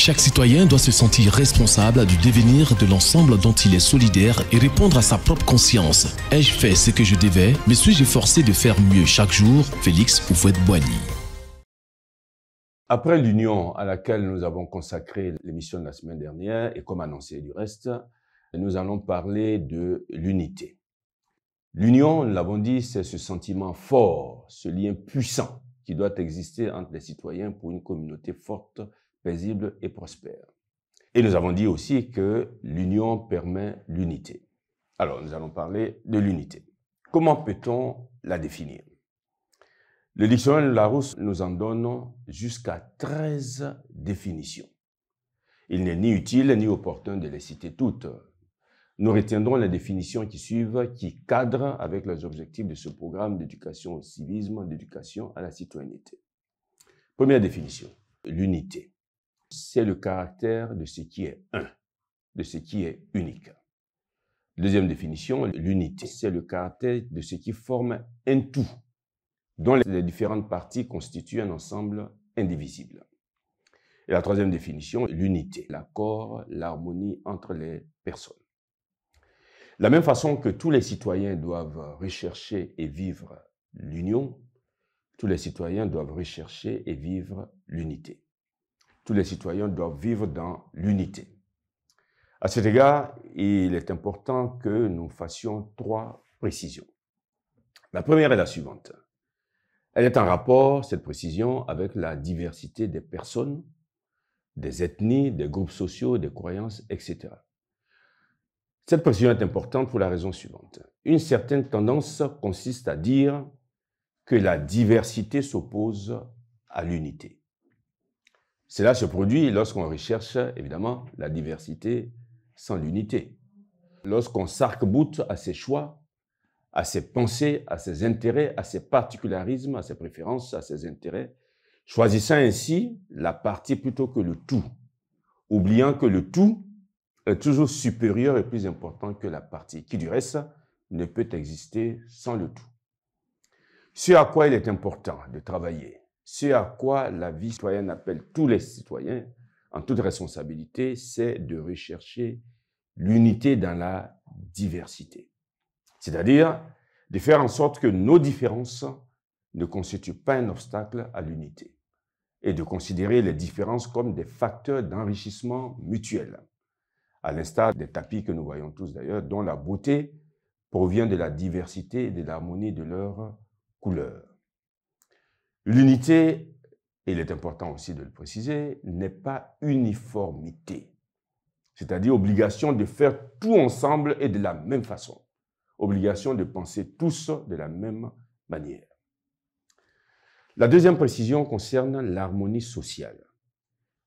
Chaque citoyen doit se sentir responsable du devenir de l'ensemble dont il est solidaire et répondre à sa propre conscience. Ai-je fait ce que je devais? Me suis-je forcé de faire mieux chaque jour? Félix Houphouët-Boigny. Après l'union à laquelle nous avons consacré l'émission de la semaine dernière, et comme annoncé du reste, nous allons parler de l'unité. L'union, nous l'avons dit, c'est ce sentiment fort, ce lien puissant qui doit exister entre les citoyens pour une communauté forte, paisible et prospère. Et nous avons dit aussi que l'union permet l'unité. Alors, nous allons parler de l'unité. Comment peut-on la définir? Le dictionnaire de Larousse nous en donne jusqu'à 13 définitions. Il n'est ni utile ni opportun de les citer toutes. Nous retiendrons les définitions qui suivent, qui cadrent avec les objectifs de ce programme d'éducation au civisme, d'éducation à la citoyenneté. Première définition, l'unité. C'est le caractère de ce qui est un, de ce qui est unique. Deuxième définition, l'unité. C'est le caractère de ce qui forme un tout, dont les différentes parties constituent un ensemble indivisible. Et la troisième définition, l'unité. L'accord, l'harmonie entre les personnes. De la même façon que tous les citoyens doivent rechercher et vivre l'union, tous les citoyens doivent rechercher et vivre l'unité. Tous les citoyens doivent vivre dans l'unité. À cet égard, il est important que nous fassions 3 précisions. La première est la suivante. Elle est en rapport, cette précision, avec la diversité des personnes, des ethnies, des groupes sociaux, des croyances, etc. Cette précision est importante pour la raison suivante. Une certaine tendance consiste à dire que la diversité s'oppose à l'unité. Cela se produit lorsqu'on recherche, évidemment, la diversité sans l'unité. Lorsqu'on s'arc-boute à ses choix, à ses pensées, à ses intérêts, à ses particularismes, à ses préférences, à ses intérêts, choisissant ainsi la partie plutôt que le tout, oubliant que le tout est toujours supérieur et plus important que la partie, qui du reste ne peut exister sans le tout. Ce à quoi il est important de travailler, ce à quoi la vie citoyenne appelle tous les citoyens, en toute responsabilité, c'est de rechercher l'unité dans la diversité. C'est-à-dire de faire en sorte que nos différences ne constituent pas un obstacle à l'unité et de considérer les différences comme des facteurs d'enrichissement mutuel, à l'instar des tapis que nous voyons tous d'ailleurs, dont la beauté provient de la diversité et de l'harmonie de leurs couleurs. L'unité, et il est important aussi de le préciser, n'est pas uniformité, c'est-à-dire obligation de faire tout ensemble et de la même façon, obligation de penser tous de la même manière. La deuxième précision concerne l'harmonie sociale,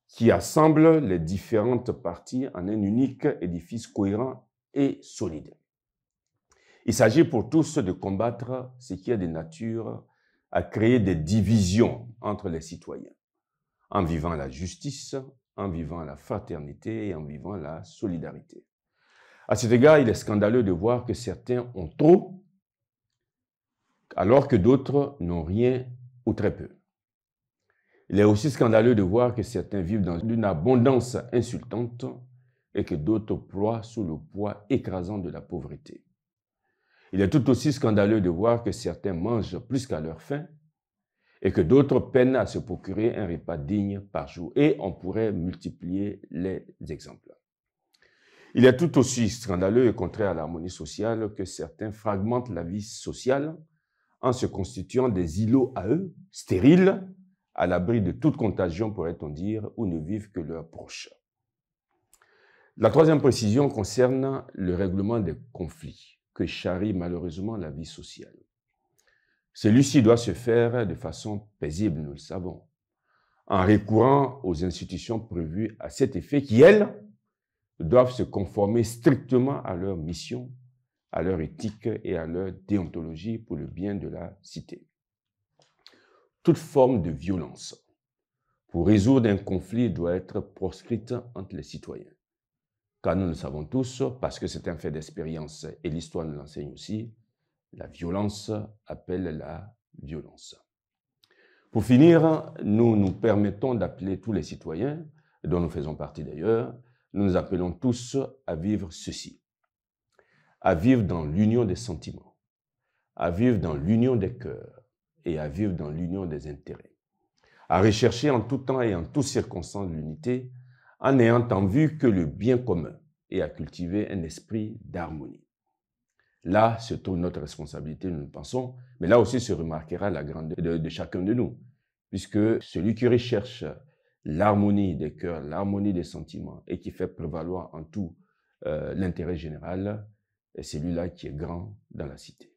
qui assemble les différentes parties en un unique édifice cohérent et solide. Il s'agit pour tous de combattre ce qui est de nature à créer des divisions entre les citoyens, en vivant la justice, en vivant la fraternité et en vivant la solidarité. À cet égard, il est scandaleux de voir que certains ont trop, alors que d'autres n'ont rien ou très peu. Il est aussi scandaleux de voir que certains vivent dans une abondance insultante et que d'autres ploient sous le poids écrasant de la pauvreté. Il est tout aussi scandaleux de voir que certains mangent plus qu'à leur faim et que d'autres peinent à se procurer un repas digne par jour. Et on pourrait multiplier les exemples. Il est tout aussi scandaleux et contraire à l'harmonie sociale que certains fragmentent la vie sociale en se constituant des îlots à eux, stériles, à l'abri de toute contagion, pourrait-on dire, où ne vivent que leurs proches. La troisième précision concerne le règlement des conflits que charrie malheureusement la vie sociale. Celui-ci doit se faire de façon paisible, nous le savons, en recourant aux institutions prévues à cet effet qui, elles, doivent se conformer strictement à leur mission, à leur éthique et à leur déontologie pour le bien de la cité. Toute forme de violence pour résoudre un conflit doit être proscrite entre les citoyens. Car nous le savons tous, parce que c'est un fait d'expérience et l'histoire nous l'enseigne aussi, la violence appelle la violence. Pour finir, nous nous permettons d'appeler tous les citoyens dont nous faisons partie d'ailleurs, nous nous appelons tous à vivre ceci, à vivre dans l'union des sentiments, à vivre dans l'union des cœurs et à vivre dans l'union des intérêts, à rechercher en tout temps et en toutes circonstances l'unité, en ayant en vue que le bien commun et à cultiver un esprit d'harmonie. Là se trouve notre responsabilité, nous le pensons, mais là aussi se remarquera la grandeur de chacun de nous, puisque celui qui recherche l'harmonie des cœurs, l'harmonie des sentiments et qui fait prévaloir en tout l'intérêt général, c'est celui-là qui est grand dans la cité.